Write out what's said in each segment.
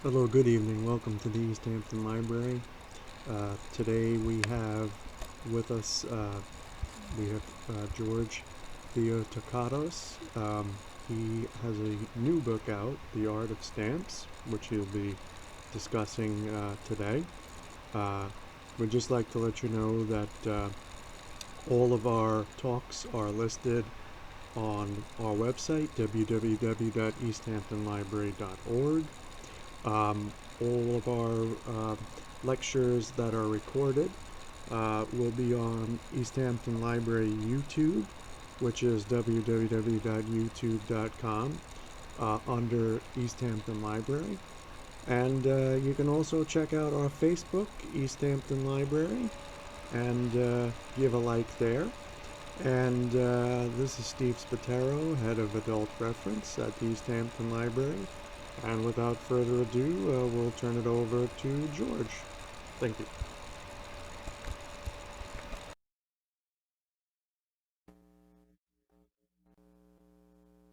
Hello, good evening. Welcome to the East Hampton Library. Today we have with us, George Theotocatos. He has a new book out, The Art of Stamps, which he'll be discussing today. Uh, we'd just like to let you know that all of our talks are listed on our website, www.easthamptonlibrary.org. All of our lectures that are recorded will be on East Hampton Library YouTube, which is www.youtube.com under East Hampton Library. And you can also check out our Facebook, East Hampton Library, and give a like there. And this is Steve Spatero, head of adult reference at the East Hampton Library. And without further ado, we'll turn it over to George. Thank you.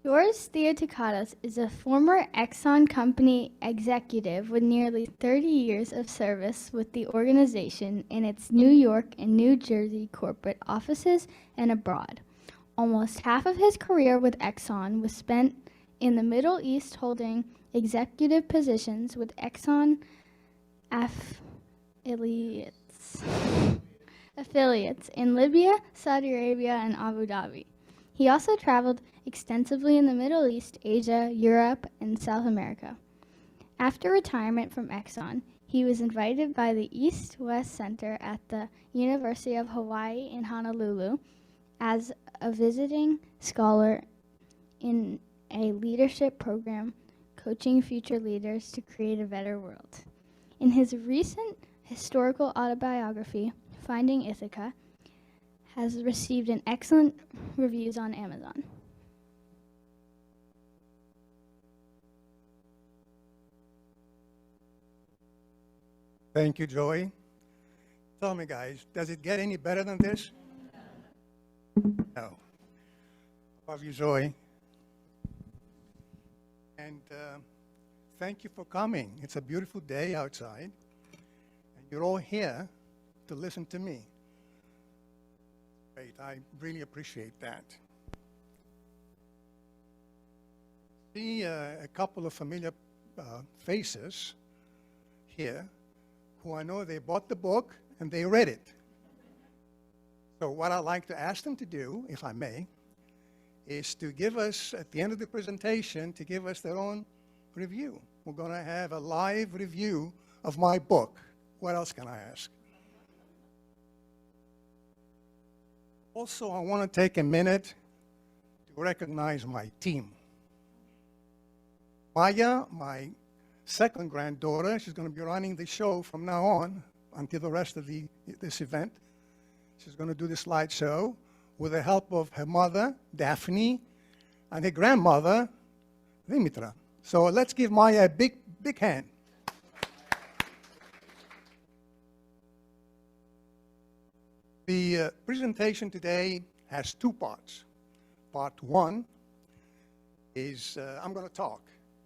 George Theotocatos is a former Exxon Company executive with nearly 30 years of service with the organization in its New York and New Jersey corporate offices and abroad. Almost half of his career with Exxon was spent in the Middle East holding executive positions with Exxon affiliates in Libya, Saudi Arabia, and Abu Dhabi. He also traveled extensively in the Middle East, Asia, Europe, and South America. After retirement from Exxon, he was invited by the East-West Center at the University of Hawaii in Honolulu as a visiting scholar in a leadership program coaching future leaders to create a better world. In his recent historical autobiography, Finding Ithaca, has received an excellent reviews on Amazon. Thank you, Joey. Tell me, guys, does it get any better than this? No. Love you, Joey. And thank you for coming. It's a beautiful day outside, and you're all here to listen to me. Great, I really appreciate that. See a couple of familiar faces here who I know they bought the book and they read it. So what I'd like to ask them to do, if I may, is to give us, at the end of the presentation, to give us their own review. We're going to have a live review of my book. What else can I ask? Also, I want to take a minute to recognize my team. Maya, my second granddaughter, she's going to be running the show from now on until the rest of this event. She's going to do the slideshow with the help of her mother, Daphne, and her grandmother, Dimitra. So let's give Maya a big, big hand. The presentation today has two parts. Part one is I'm going to talk,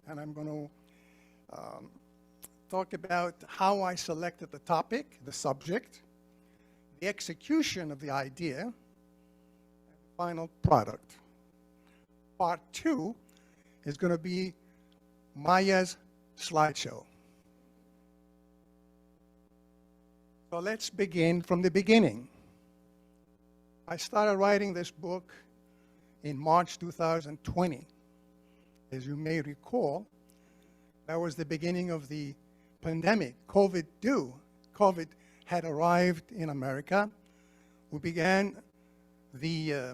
and I'm going to talk about how I selected the topic, the subject, the execution of the idea, and the final product. Part two is going to be Maya's slideshow. So let's begin from the beginning. I started writing this book in March 2020. As you may recall, that was the beginning of the pandemic, COVID had arrived in America. We began the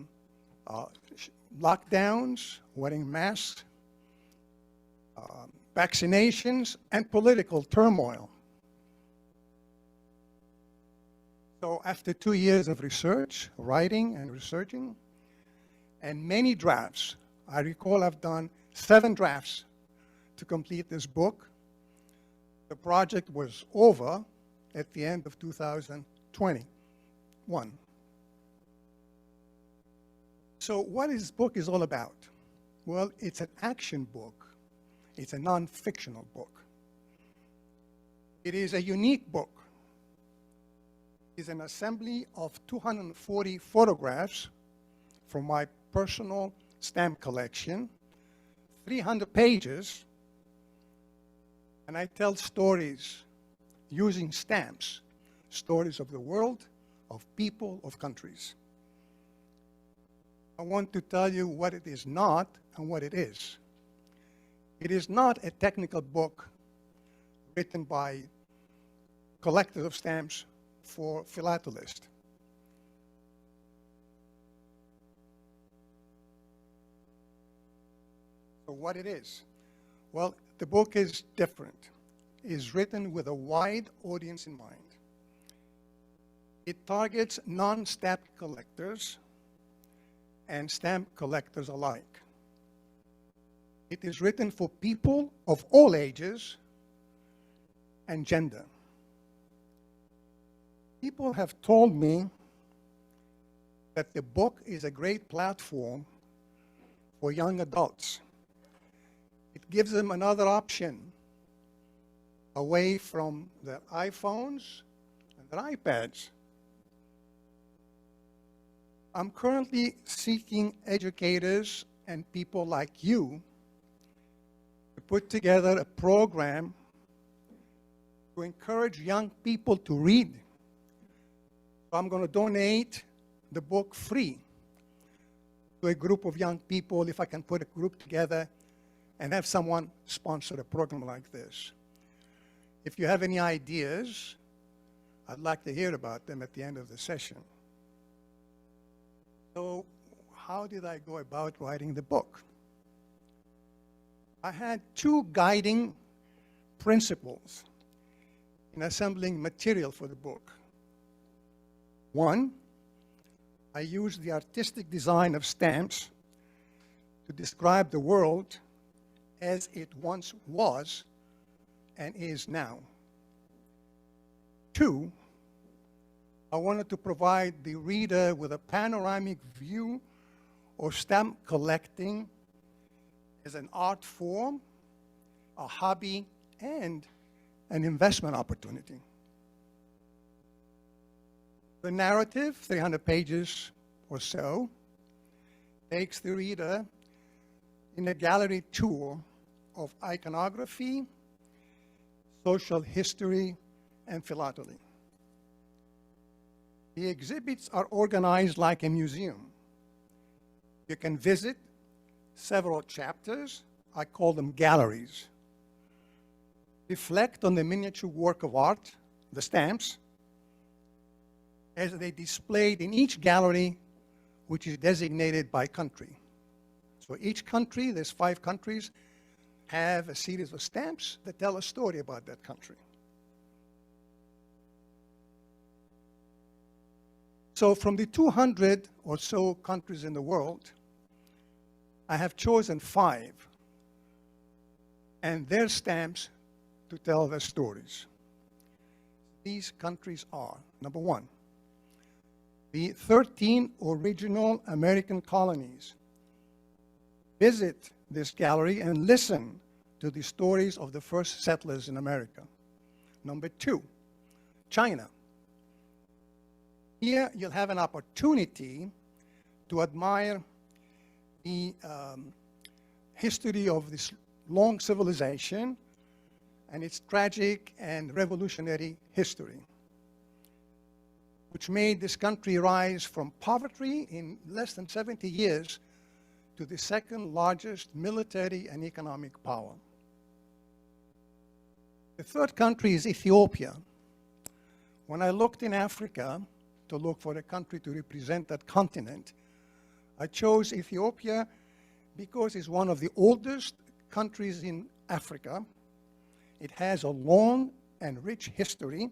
lockdowns, wearing masks, vaccinations, and political turmoil. So after 2 years of research, writing and researching, and many drafts, I recall I've done 7 drafts to complete this book. The project was over at the end of 2021. So what this book is all about? Well, it's an action book. It's a non-fictional book. It is a unique book. It's an assembly of 240 photographs from my personal stamp collection, 300 pages, and I tell stories using stamps, stories of the world, of people, of countries. I want to tell you what it is not and what it is. It is not a technical book written by collectors of stamps for philatelists. So what it is? Well, the book is different. It is written with a wide audience in mind. It targets non-stamp collectors and stamp collectors alike. It is written for people of all ages and gender. People have told me that the book is a great platform for young adults. It gives them another option away from their iPhones and their iPads. I'm currently seeking educators and people like you to put together a program to encourage young people to read. So I'm going to donate the book free to a group of young people, if I can put a group together and have someone sponsor a program like this. If you have any ideas, I'd like to hear about them at the end of the session. So how did I go about writing the book? I had two guiding principles in assembling material for the book. One, I used the artistic design of stamps to describe the world as it once was and is now. Two, I wanted to provide the reader with a panoramic view of stamp collecting as an art form, a hobby, and an investment opportunity. The narrative, 300 pages or so, takes the reader in a gallery tour of iconography, social history, and philately. The exhibits are organized like a museum. You can visit several chapters, I call them galleries. Reflect on the miniature work of art, the stamps, as they displayed in each gallery, which is designated by country. So each country, there's 5 countries, have a series of stamps that tell a story about that country. So from the 200 or so countries in the world, I have chosen 5 and their stamps to tell their stories. These countries are, number 1, the 13 original American colonies. Visit this gallery and listen to the stories of the first settlers in America. Number 2, China. Here you'll have an opportunity to admire the history of this long civilization and its tragic and revolutionary history, which made this country rise from poverty in less than 70 years to the second largest military and economic power. The third country is Ethiopia. When I looked in Africa to look for a country to represent that continent, I chose Ethiopia because it's one of the oldest countries in Africa. It has a long and rich history.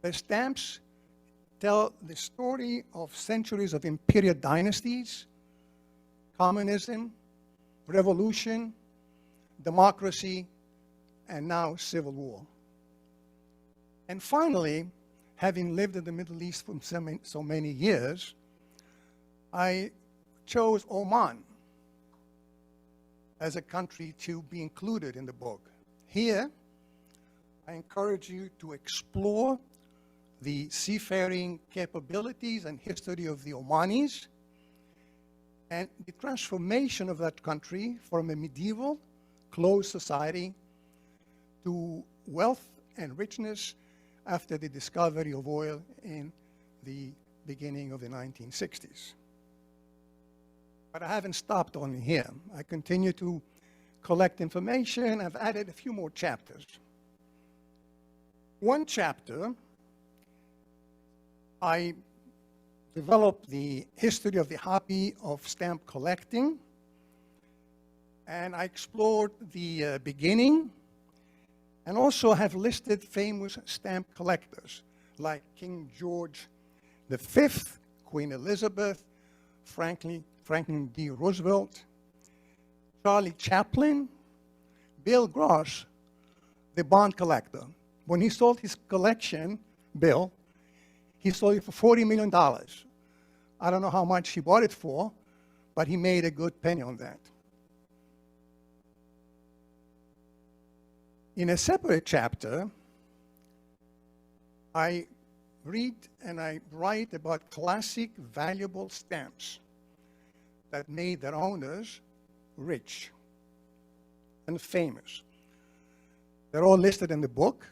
The stamps tell the story of centuries of imperial dynasties, communism, revolution, democracy, and now civil war. And finally, having lived in the Middle East for so many years, I chose Oman as a country to be included in the book. Here, I encourage you to explore the seafaring capabilities and history of the Omanis and the transformation of that country from a medieval, closed society to wealth and richness after the discovery of oil in the beginning of the 1960s. But I haven't stopped only here. I continue to collect information. I've added a few more chapters. One chapter, I developed the history of the hobby of stamp collecting, and I explored the beginning, and also have listed famous stamp collectors like King George V, Queen Elizabeth, Franklin D. Roosevelt, Charlie Chaplin, Bill Gross, the bond collector. When he sold his collection, Bill, he sold it for $40 million. I don't know how much he bought it for, but he made a good penny on that. In a separate chapter, I read and I write about classic valuable stamps that made their owners rich and famous. They're all listed in the book,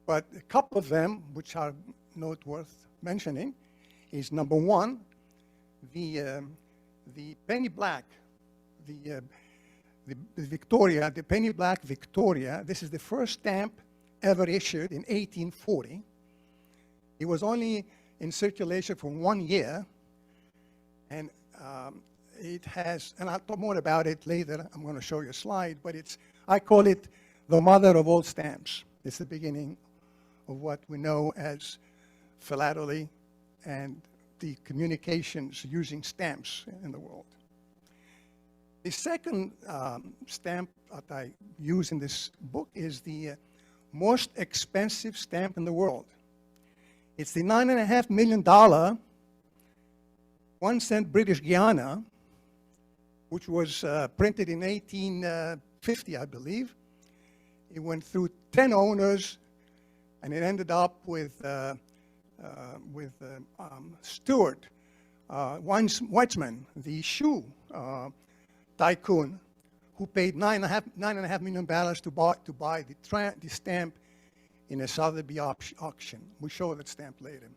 but a couple of them, which are not worth mentioning, is number one, the penny black, the Victoria, the penny black Victoria. This is the first stamp ever issued in 1840. It was only in circulation for 1 year, and it has, and I'll talk more about it later. I'm going to show you a slide, but I call it the mother of all stamps. It's the beginning of what we know as philately and the communications using stamps in the world. The second stamp that I use in this book is the most expensive stamp in the world. It's the $9.5 million 1 cent British Guiana, which was printed in 1850, I believe. It went through 10 owners, and it ended up with Stuart Weitzman, the shoe tycoon, who paid $9.5 million to buy the stamp in a Sotheby's auction. We'll show that stamp later.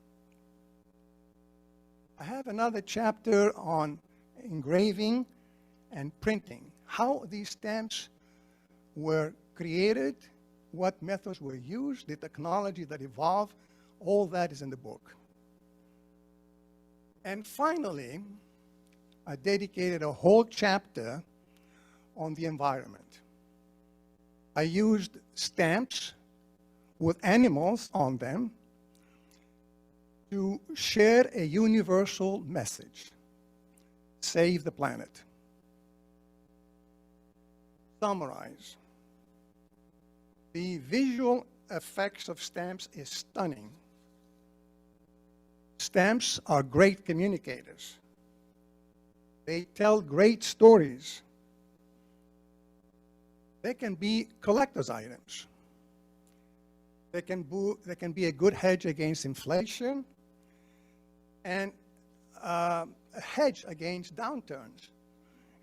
I have another chapter on engraving and printing, how these stamps were created, what methods were used, the technology that evolved. All that is in the book. And finally, I dedicated a whole chapter on the environment. I used stamps with animals on them to share a universal message: save the planet. Summarize. The visual effects of stamps is stunning. Stamps are great communicators. They tell great stories. They can be collector's items. They can be a good hedge against inflation and a hedge against downturns.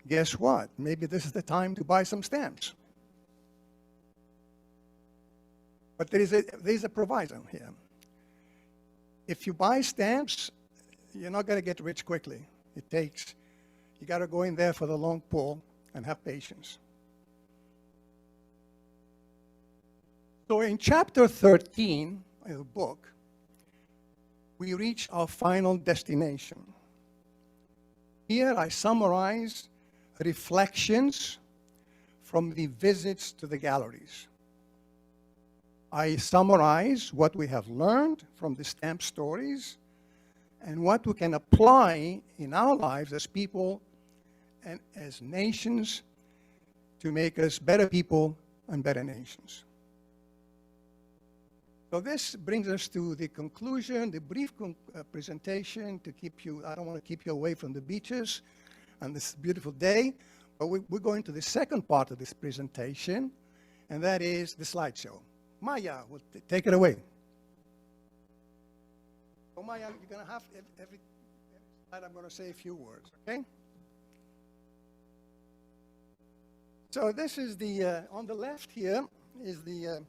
Guess what? Maybe this is the time to buy some stamps. But there's a proviso here. If you buy stamps, you're not going to get rich quickly. You got to go in there for the long pull and have patience. So in chapter 13 of the book, we reach our final destination. Here I summarize reflections from the visits to the galleries. I summarize what we have learned from the stamp stories and what we can apply in our lives as people and as nations to make us better people and better nations. So this brings us to the conclusion, the brief presentation to keep you, I don't want to keep you away from the beaches on this beautiful day, but we're going to the second part of this presentation, and that is the slideshow. Maya will take it away. So Maya, you're going to have every slide I'm going to say a few words, okay? So this is the, on the left here is the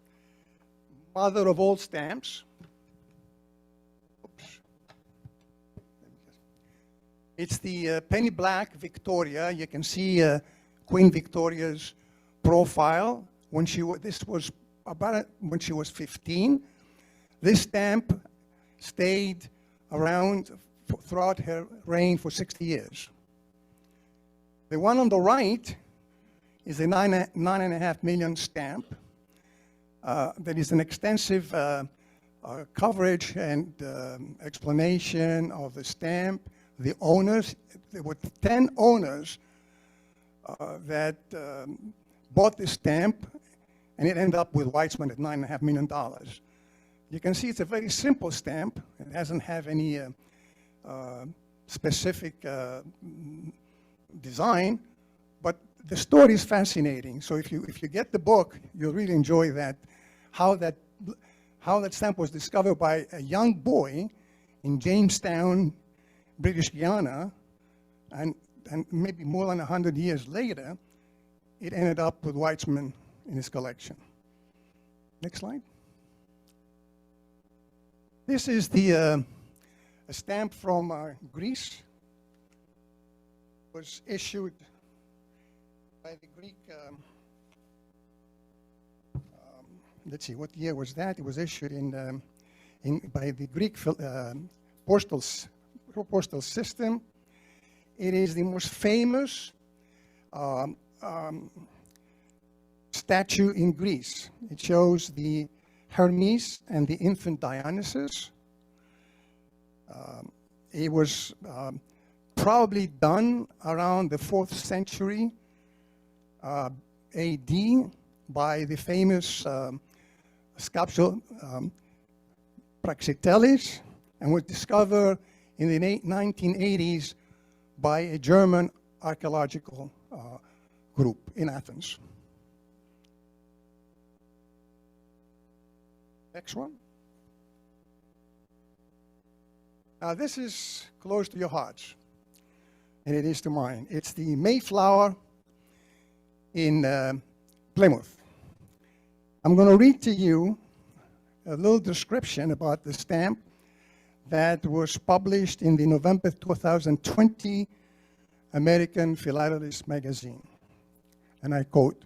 mother of all stamps. Oops. It's the penny black Victoria. You can see Queen Victoria's profile when this was about when she was 15. This stamp stayed around throughout her reign for 60 years. The one on the right is a 9.5 million stamp. That is an extensive coverage and explanation of the stamp, the owners. There were 10 owners that bought this stamp, and it ended up with Weitzman at $9.5 million. You can see it's a very simple stamp. It doesn't have any specific design, but the story is fascinating. So if you get the book, you'll really enjoy that. How that stamp was discovered by a young boy in Jamestown, British Guiana, and maybe more than 100 years later, it ended up with Weitzman in his collection. Next slide. This is a stamp from Greece. It was issued by the Greek, let's see, what year was that? It was issued by the Greek postal system. It is the most famous statue in Greece. It shows the Hermes and the infant Dionysus. It was probably done around the 4th century AD by the famous sculptor Praxiteles, and was discovered in the 1980s by a German archaeological group in Athens. Next one. Now this is close to your hearts, and it is to mine. It's the Mayflower in Plymouth. I'm going to read to you a little description about the stamp that was published in the November 2020 American Philatelist magazine. And I quote,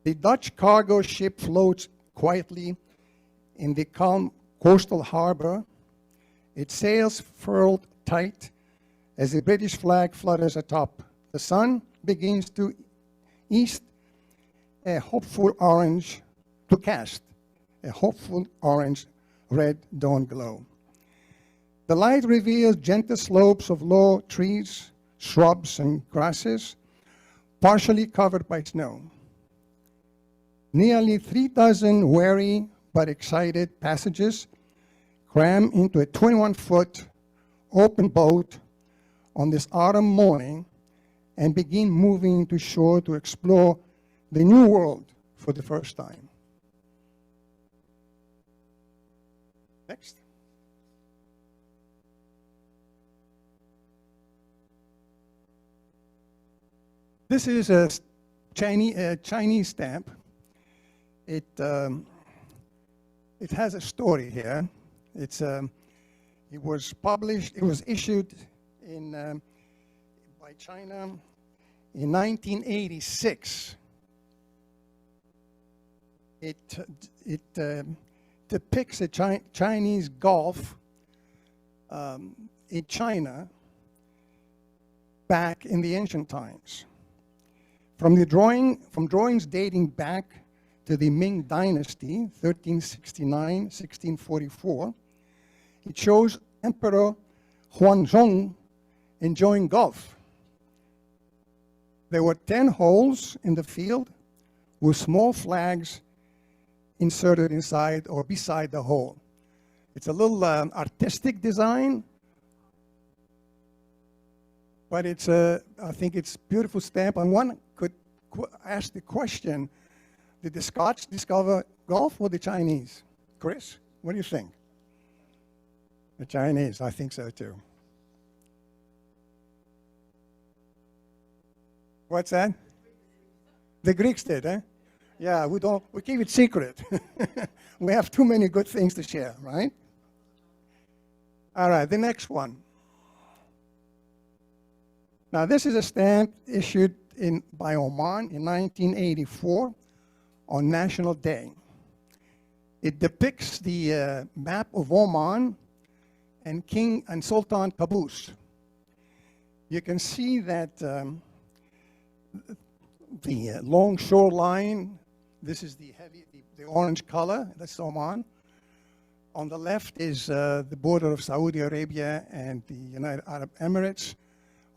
"The Dutch cargo ship floats quietly in the calm coastal harbor, its sails furled tight as the British flag flutters atop. The sun begins to east a hopeful orange, to cast a hopeful orange-red dawn glow. The light reveals gentle slopes of low trees, shrubs, and grasses, partially covered by snow. Nearly 3 dozen wary but excited passengers cram into a 21-foot open boat on this autumn morning and begin moving to shore to explore the new world for the first time." Next. This is a Chinese stamp. It has a story here. It was published. It was issued by China in 1986. It depicts a Chinese Gulf in China back in the ancient times. From drawings dating back to the Ming Dynasty, 1369-1644, it shows Emperor Huanzhong enjoying golf. There were 10 holes in the field with small flags inserted inside or beside the hole. It's a little artistic design, but I think it's a beautiful stamp. And one could ask the question, Did the Scots discover golf or the Chinese? Chris, what do you think? The Chinese, I think so too. What's that? The Greeks did, eh? Yeah, we keep it secret. We have too many good things to share, right? All right, the next one. Now, this is a stamp issued by Oman in 1984 on National Day. It depicts the map of Oman and King and Sultan Qaboos. You can see that the long shoreline, this is the orange color, that's Oman. On the left is the border of Saudi Arabia and the United Arab Emirates.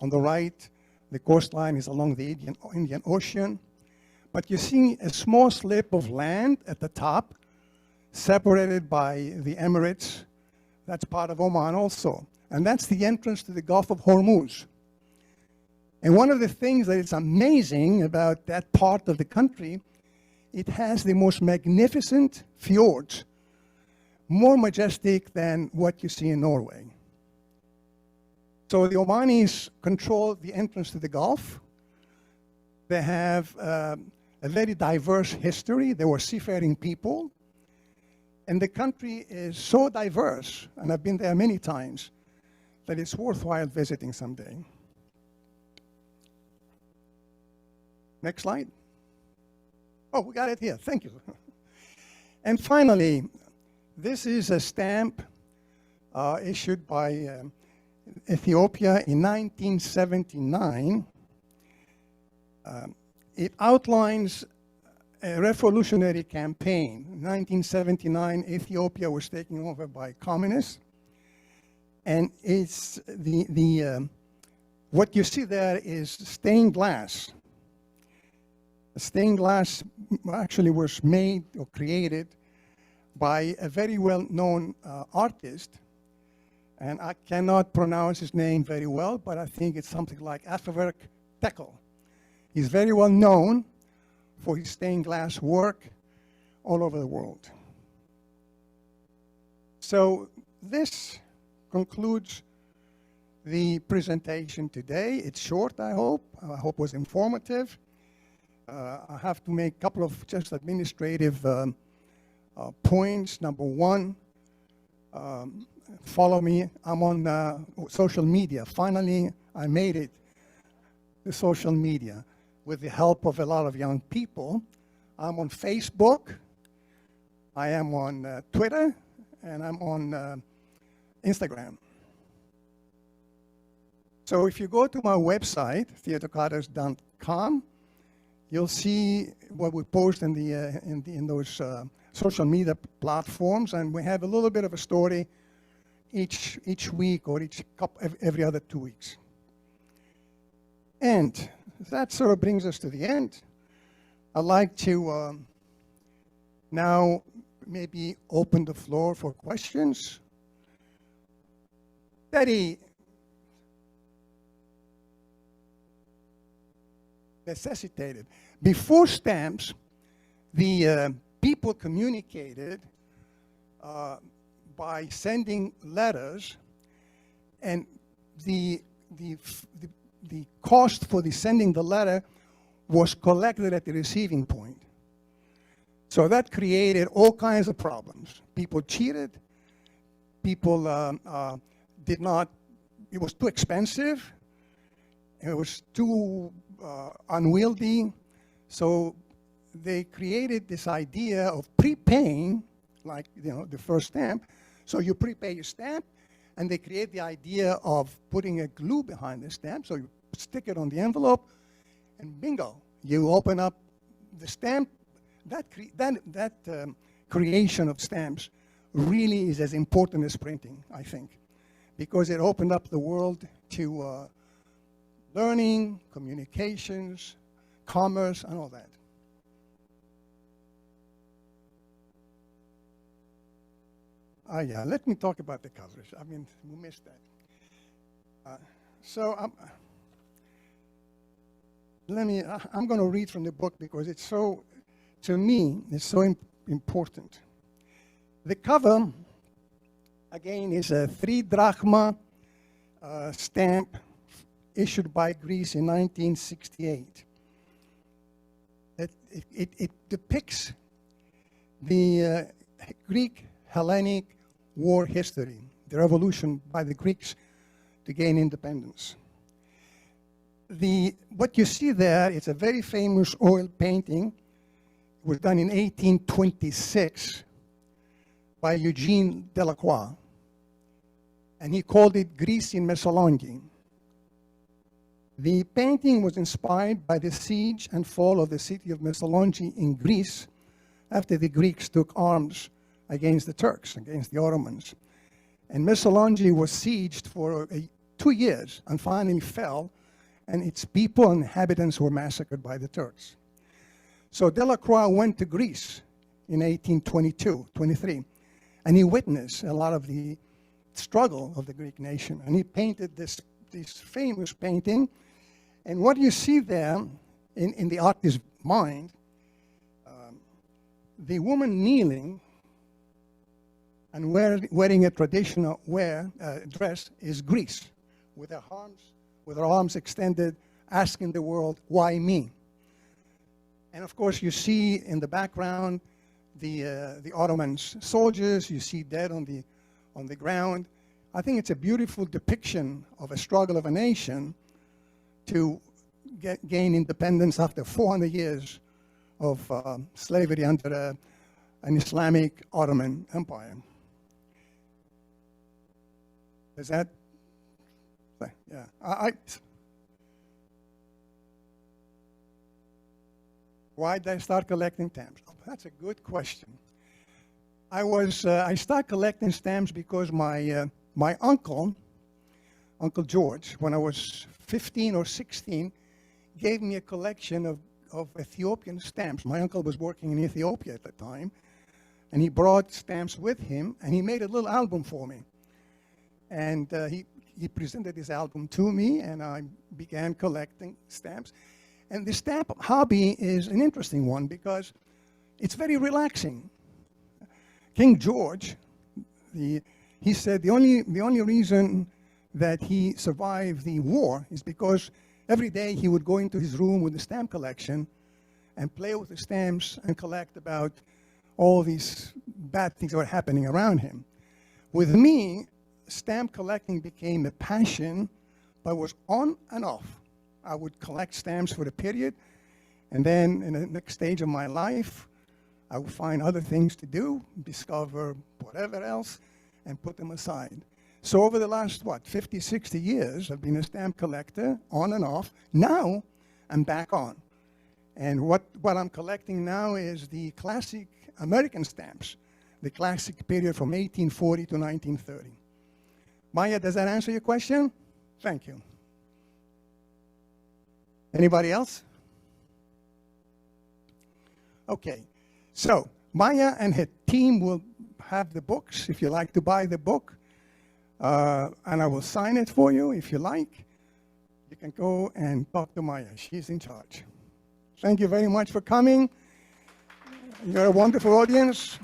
On the right, the coastline is along the Indian Ocean. But you see a small slip of land at the top, separated by the Emirates. That's part of Oman also. And that's the entrance to the Gulf of Hormuz. And one of the things that is amazing about that part of the country, it has the most magnificent fjords, more majestic than what you see in Norway. So the Omanis control the entrance to the Gulf. They have a very diverse history. They were seafaring people. And the country is so diverse, and I've been there many times, that it's worthwhile visiting someday. Next slide. Oh, we got it here. Thank you. And finally, this is a stamp issued by Ethiopia in 1979. It outlines a revolutionary campaign. In 1979, Ethiopia was taken over by communists. And it's what you see there is stained glass. Stained glass actually was made or created by a very well-known artist, and I cannot pronounce his name very well, but I think it's something like Afewerk Tekel. He's very well known for his stained glass work all over the world. So this concludes the presentation today. It's short, I hope. I hope it was informative. I have to make a couple of just administrative points. Number one, follow me. I'm on social media. Finally, I made it to social media with the help of a lot of young people. I'm on Facebook. I am on Twitter. And I'm on Instagram. So if you go to my website, theotocatos.com, you'll see what we post in those social media platforms, and we have a little bit of a story each week or every other 2 weeks. And that sort of brings us to the end. I'd like to now maybe open the floor for questions. Betty, necessitated. Before stamps, the people communicated by sending letters, and the cost for sending the letter was collected at the receiving point. So that created all kinds of problems. People cheated. People did not, it was too expensive. It was too unwieldy. So they created this idea of prepaying, like the first stamp. So you prepay your stamp, and they create the idea of putting a glue behind the stamp. So you stick it on the envelope, and bingo, you open up the stamp. That creation of stamps really is as important as printing, I think, because it opened up the world to learning, communications, commerce, and all that. Yeah, let me talk about the coverage. I mean, we missed that. I'm going to read from the book because it's so to me, is so important. The cover, again, is a 3 drachma stamp issued by Greece in 1968. It depicts the Greek Hellenic war history, the revolution by the Greeks to gain independence. What you see there is a very famous oil painting. It was done in 1826 by Eugene Delacroix, and he called it Greece in Mythology. The painting was inspired by the siege and fall of the city of Mythology in Greece after the Greeks took arms against the Turks, against the Ottomans. And Mythology was sieged for 2 years and finally fell, and its people and inhabitants were massacred by the Turks. So Delacroix went to Greece in 1823, and he witnessed a lot of the struggle of the Greek nation, and he painted this famous painting. And what you see there in the artist's mind, the woman kneeling and wearing a traditional dress is Greece, with her arms extended, asking the world, why me? And of course, you see in the background the Ottoman soldiers. You see dead on the ground. I think it's a beautiful depiction of a struggle of a nation to gain independence after 400 years of slavery under an Islamic Ottoman Empire. Is that? Yeah. Why did I start collecting stamps? Oh, that's a good question. I started collecting stamps because my uncle George, when I was 15 or 16, gave me a collection of Ethiopian stamps. My uncle was working in Ethiopia at the time, and he brought stamps with him, and he made a little album for me. And he presented his album to me, and I began collecting stamps. And the stamp hobby is an interesting one because it's very relaxing. King George, he said the only reason that he survived the war is because every day he would go into his room with the stamp collection and play with the stamps and collect about all these bad things that were happening around him. With me, stamp collecting became a passion, but was on and off. I would collect stamps for a period, and then in the next stage of my life, I would find other things to do, discover whatever else, and put them aside. So over the last, 50, 60 years, I've been a stamp collector, on and off. Now, I'm back on. And what I'm collecting now is the classic American stamps, the classic period from 1840 to 1930. Maya, does that answer your question? Thank you. Anybody else? Okay, so Maya and her team will have the books if you like to buy the book, and I will sign it for you if you like. You can go and talk to Maya. She's in charge. Thank you very much for coming. You're a wonderful audience.